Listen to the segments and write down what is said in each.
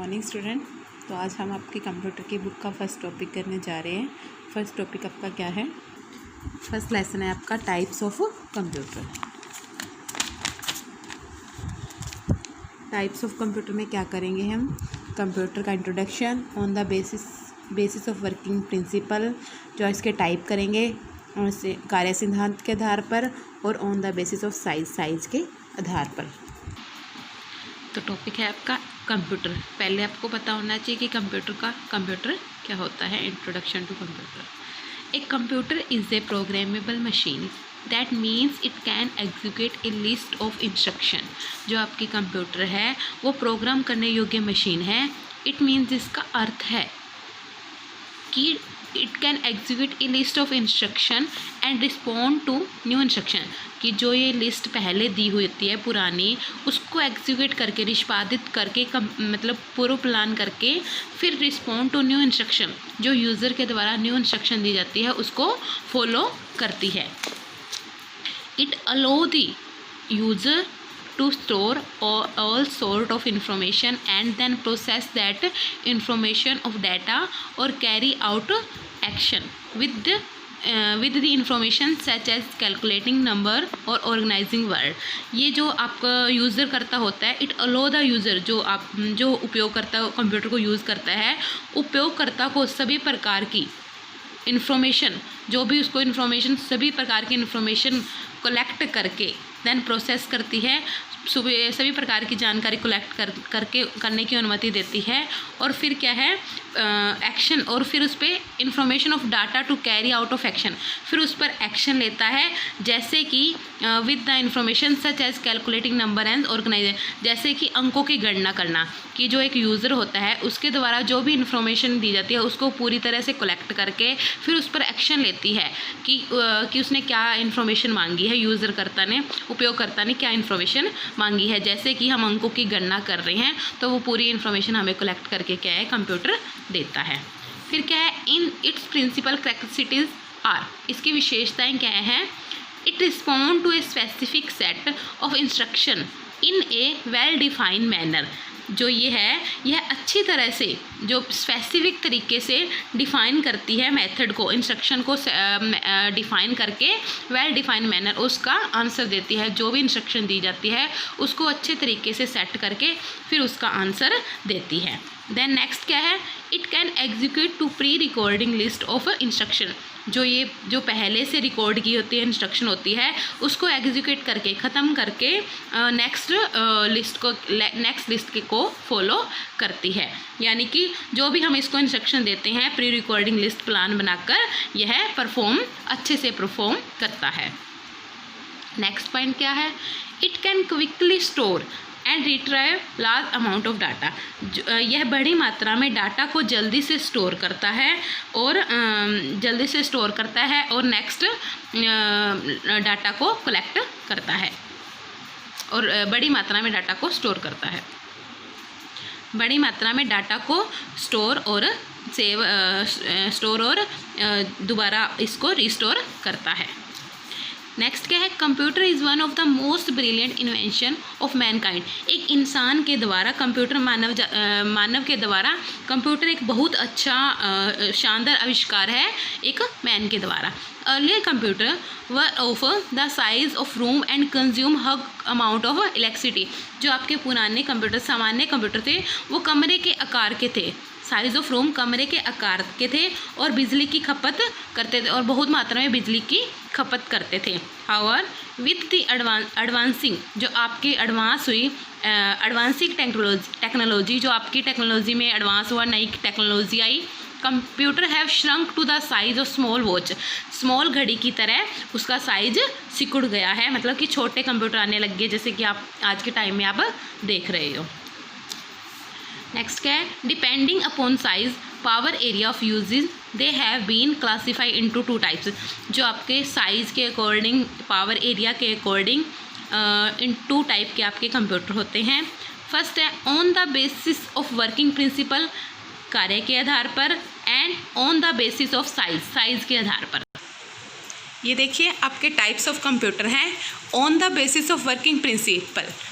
Morning student. तो आज हम आपकी कंप्यूटर की बुक का फर्स्ट टॉपिक करने जा रहे हैं। फर्स्ट टॉपिक आपका क्या है? फर्स्ट लेसन है आपका types of computer. Types of computer में क्या करेंगे हम? कंप्यूटर का introduction, on the basis of working principal, जो इसके टाइप करेंगे और इसे कार्य सिद्धांत के आधार पर, और on the basis of size के आधार पर। तो टॉपिक है आपका कंप्यूटर। पहले आपको पता होना चाहिए कि कंप्यूटर क्या होता है। Introduction to computer. A computer is a programmable machine that means it can execute a list of instruction. जो आपकी कंप्यूटर है वो प्रोग्राम करने योग्य मशीन है। इट मीन्स इसका अर्थ है कि it can execute a list of instruction and respond to new instruction. कि जो ये लिस्ट पहले दी हुई होती है पुरानी, उसको एग्जीक्यूट करके, निष्पादित करके, मतलब पूर्व प्लान करके, फिर रिस्पॉन्ड टू न्यू इंस्ट्रक्शन, जो यूज़र के द्वारा न्यू इंस्ट्रक्शन दी जाती है उसको फॉलो करती है। It aloe the user to store all sort of information and then process that information of data or carry out action with the information such as calculating number or organizing word। ये जो आपका user करता होता है, it aloe the user, जो उपयोगकर्ता computer को use करता है, उपयोगकर्ता को सभी प्रकार की इन्फॉर्मेशन, जो भी उसको इन्फॉर्मेशन, सभी प्रकार की इन्फॉर्मेशन कलेक्ट करके देन प्रोसेस करती है, सभी प्रकार की जानकारी कलेक्ट करने की अनुमति देती है। और फिर क्या है? एक्शन, और फिर उस पर information of data to carry out of action, फिर उस पर एक्शन लेता है, जैसे कि with the information such as calculating number and organize, जैसे कि अंकों की गणना करना। कि जो एक यूज़र होता है उसके द्वारा जो भी इंफॉर्मेशन दी जाती है उसको पूरी तरह से कलेक्ट करके फिर उस पर एक्शन लेती है कि उसने क्या इन्फॉर्मेशन मांगी है, यूज़रकर्ता ने, उपयोगकर्ता ने क्या इन्फॉर्मेशन मांगी है। जैसे कि हम अंकों की गणना कर रहे हैं तो वो पूरी इन्फॉर्मेशन हमें कलेक्ट करके क्या है, कंप्यूटर देता है। फिर क्या है? In its principle characteristics are, इसकी विशेषताएं क्या हैं? It respond to a specific set of instruction in a well defined manner. जो ये है, यह अच्छी तरह से, जो स्पेसिफिक तरीके से डिफ़ाइन करती है मेथड को, इंस्ट्रक्शन को डिफ़ाइन करके वेल डिफाइंड मैनर उसका आंसर देती है। जो भी इंस्ट्रक्शन दी जाती है उसको अच्छे तरीके से सेट करके फिर उसका आंसर देती है। देन नेक्स्ट क्या है? It can execute to pre recording list of instruction. जो पहले से रिकॉर्ड की होती है इंस्ट्रक्शन होती है उसको एग्जीक्यूट करके, ख़त्म करके नेक्स्ट लिस्ट को फॉलो करती है। यानी कि जो भी हम इसको इंस्ट्रक्शन देते हैं प्री रिकॉर्डिंग लिस्ट प्लान बनाकर यह अच्छे से परफॉर्म करता है। नेक्स्ट पॉइंट क्या है? It can quickly store and retrieve large amount of data. यह बड़ी मात्रा में डाटा को जल्दी से स्टोर करता है और नेक्स्ट डाटा को कलेक्ट करता है, और बड़ी मात्रा में डाटा को स्टोर करता है। बड़ी मात्रा में डाटा को स्टोर और दोबारा इसको रिस्टोर करता है। नेक्स्ट क्या है? Computer is one of the most brilliant invention of Mankind. एक इंसान के द्वारा मानव के द्वारा कंप्यूटर एक बहुत अच्छा शानदार आविष्कार है, एक मैन के द्वारा। Earlier computer were of the size of room and consume hug amount of electricity. जो आपके पुराने कंप्यूटर, सामान्य कंप्यूटर थे, वो कमरे के आकार के थे, साइज ऑफ रूम कमरे के आकार के थे, और बिजली की खपत करते थे, और बहुत मात्रा में बिजली की खपत करते थे। हाउएवर विथ द एडवांसिंग, जो आपकी एडवांस हुई, एडवांसिंग टेक्नोलॉजी, जो आपकी टेक्नोलॉजी में एडवांस हुआ, नई टेक्नोलॉजी आई, computer have shrunk to the size of small watch. Small घड़ी की तरह उसका साइज सिकुड़ गया है, मतलब कि छोटे कंप्यूटर आने लग गए, जैसे कि आप आज के टाइम में आप देख रहे हो। नेक्स्ट क्या है? Depending upon size, power, area of uses, they have been classified into 2 types. जो आपके साइज़ के अकॉर्डिंग, पावर, एरिया के अकॉर्डिंग इन 2 टाइप के आपके कंप्यूटर होते हैं। फर्स्ट है on the basis of working principle, कार्य के आधार पर, and on the basis of size के आधार पर। ये देखिए आपके टाइप्स ऑफ कंप्यूटर हैं on the basis of working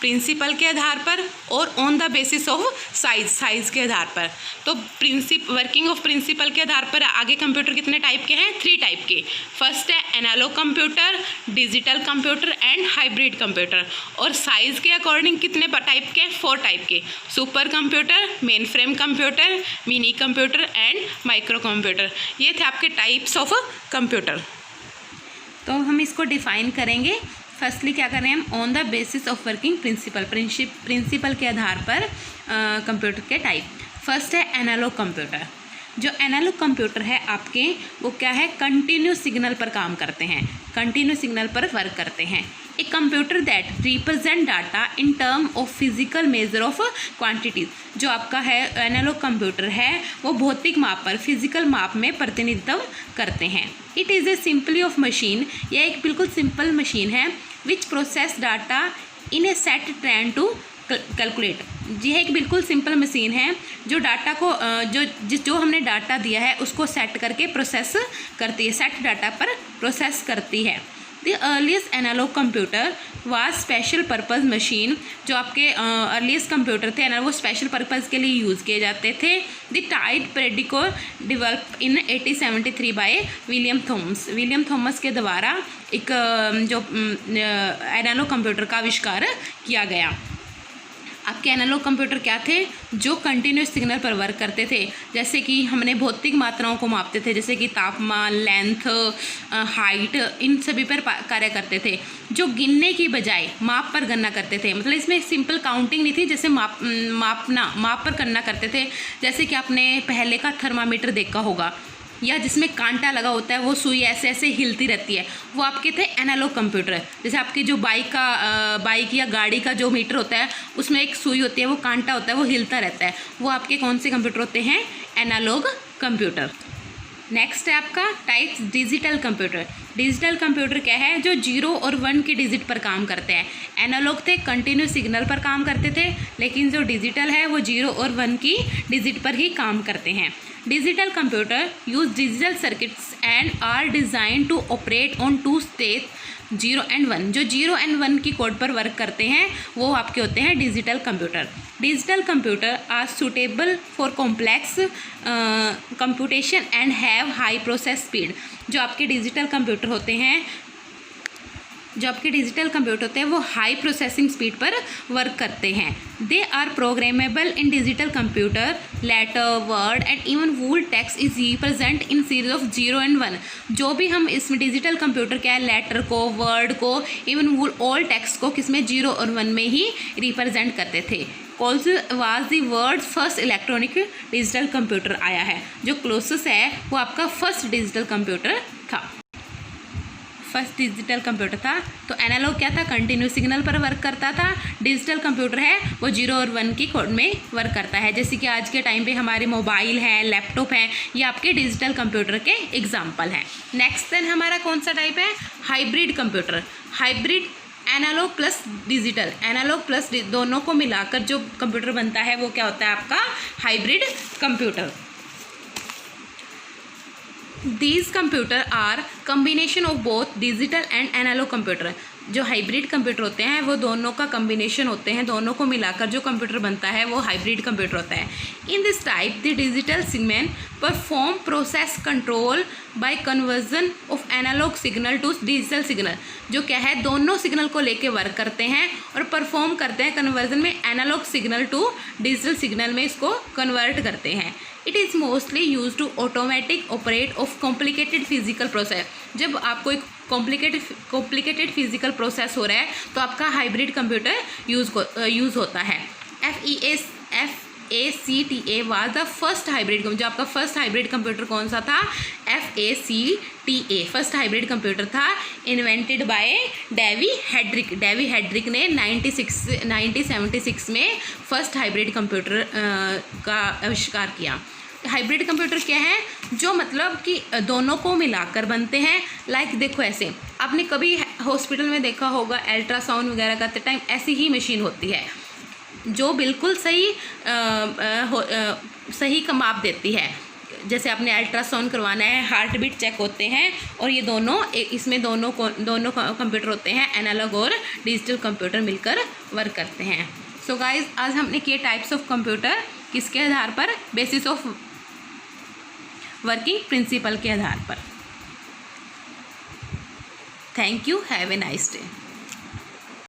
principle के आधार पर और on the basis of size के आधार पर। तो वर्किंग ऑफ प्रिंसिपल के आधार पर आगे कंप्यूटर कितने टाइप के हैं? 3 टाइप के। फर्स्ट है analogue computer, digital computer and hybrid computer. और साइज के अकॉर्डिंग कितने टाइप के? 4 टाइप के। Supercomputer, mainframe computer, mini computer and microcomputer. ये थे आपके टाइप्स ऑफ कंप्यूटर। तो हम इसको डिफाइन करेंगे। फर्स्टली क्या कर रहे हैं हम? On the basis of working principle के आधार पर कंप्यूटर के टाइप। फर्स्ट है एनालॉग कंप्यूटर। जो एनालॉग कंप्यूटर है आपके वो क्या है? कंटिन्यूस सिग्नल पर काम करते हैं, कंटिन्यूस सिग्नल पर वर्क करते हैं। A computer that represent data in term of physical measure of quantities. जो आपका है एनालॉग कंप्यूटर है वो भौतिक माप पर, फिजिकल माप में प्रतिनिधित्व करते हैं। It is a simply of machine, यह एक बिल्कुल सिंपल मशीन है which process data in a set trend to calculate. यह एक बिल्कुल सिंपल मशीन है जो डाटा को जो हमने डाटा दिया है उसको सेट करके प्रोसेस करती है, सेट डाटा पर प्रोसेस करती है। The earliest analogue computer was special purpose machine. जो आपके अर्लीस्ट कंप्यूटर थे वो स्पेशल पर्पज़ के लिए यूज़ किए जाते थे। The tide predictor develop in 1873 by William Thomas के द्वारा एक जो एनालॉग कंप्यूटर का आविष्कार किया गया। आपके एनालॉग कंप्यूटर क्या थे? जो कंटिन्यूस सिग्नल पर वर्क करते थे। जैसे कि हमने भौतिक मात्राओं को मापते थे, जैसे कि तापमान, लेंथ, हाइट, इन सभी पर कार्य करते थे। जो गिनने की बजाय माप पर गणना करते थे। मतलब इसमें सिंपल काउंटिंग नहीं थी, जैसे माप पर गणना करते थे। जैसे कि आपने पहले का थर्मामीटर देखा होगा, या जिसमें कांटा लगा होता है, वो सुई ऐसे ऐसे हिलती रहती है, वो आपके थे एनालॉग कंप्यूटर। जैसे आपकी जो बाइक या गाड़ी का जो मीटर होता है उसमें एक सुई होती है, वो कांटा होता है, वो हिलता रहता है, वो आपके कौन से कंप्यूटर होते हैं? Analogue computer. नेक्स्ट है आपका types digital computer. Digital computer क्या है? जो 0 और 1 की डिजिट पर काम करते हैं। एनालॉग थे कंटिन्यूस सिग्नल पर काम करते थे, लेकिन जो डिजिटल है वो 0 और 1 की डिजिट पर ही काम करते हैं। Digital computer use digital circuits and are design to operate on 2 state 0 and 1। जो 0 and 1 की कोड पर वर्क करते हैं वो आपके होते हैं digital computer. Digital computer are suitable for complex computation and have high process speed. जो आपके डिजिटल कंप्यूटर होते हैं वो हाई प्रोसेसिंग स्पीड पर वर्क करते हैं। They are programmable in digital computer. Letter, word and even whole text is represent in series of 0 and 1। जो भी हम इसमें डिजिटल कंप्यूटर क्या है, लेटर को, वर्ड को, इवन वूल, ऑल टेक्स्ट को किसमें 0 और 1 में ही रिप्रेजेंट करते थे। Calls was the world first electronic digital computer आया है। जो क्लोसेस्ट है वो आपका फर्स्ट डिजिटल कंप्यूटर था। फर्स्ट डिजिटल कंप्यूटर था। तो एनालॉग क्या था? कंटिन्यूस सिग्नल पर वर्क करता था। डिजिटल कंप्यूटर है वो 0 और 1 की कोड में वर्क करता है। जैसे कि आज के टाइम पे हमारे मोबाइल हैं, लैपटॉप हैं, ये आपके डिजिटल कंप्यूटर के एग्जाम्पल हैं। नेक्स्ट देन हमारा कौन सा टाइप है? Hybrid computer. Hybrid analogue plus digital, analogue plus दोनों को मिलाकर जो कंप्यूटर बनता है वो क्या होता है आपका? Hybrid computer. These computer are combination of both digital and analog computer। जो हाइब्रिड कंप्यूटर होते हैं वो दोनों का कम्बिनेशन होते हैं, दोनों को मिलाकर जो कंप्यूटर बनता है वो हाइब्रिड कंप्यूटर होता है। In this type the digital signal perform process control by conversion of analogue signal to digital signal. जो क्या है, दोनों सिग्नल को लेके वर्क करते हैं और परफॉर्म करते हैं कन्वर्जन में, analogue signal to digital signal में इसको कन्वर्ट करते हैं। It is mostly use to automatic operate of complicated physical process. जब आपको एक कॉम्प्लिकेटेड फिजिकल प्रोसेस हो रहा है तो आपका हाइब्रिड कंप्यूटर यूज़ होता है। FACTA was the first hybrid. जो आपका फर्स्ट हाइब्रिड कंप्यूटर कौन सा था? FACTA फर्स्ट हाइब्रिड कंप्यूटर था, इन्वेंटेड बाय डेवी हेड्रिक ने 1976 में फर्स्ट हाइब्रिड कंप्यूटर का आविष्कार किया। हाइब्रिड कंप्यूटर क्या है? जो मतलब कि दोनों को मिलाकर बनते हैं। लाइक देखो ऐसे, आपने कभी हॉस्पिटल में देखा होगा अल्ट्रासाउंड वगैरह करते टाइम ऐसी ही मशीन होती है जो बिल्कुल सही का माप देती है। जैसे आपने अल्ट्रासाउंड करवाना है, हार्ट बीट चेक होते हैं, और ये दोनों इसमें दोनों कंप्यूटर होते हैं, एनालॉग और डिजिटल कंप्यूटर मिलकर वर्क करते हैं। सो गाइज, आज हमने किए टाइप्स ऑफ कंप्यूटर किसके आधार पर, बेसिस ऑफ वर्किंग प्रिंसिपल के आधार पर। Thank you, have a nice day.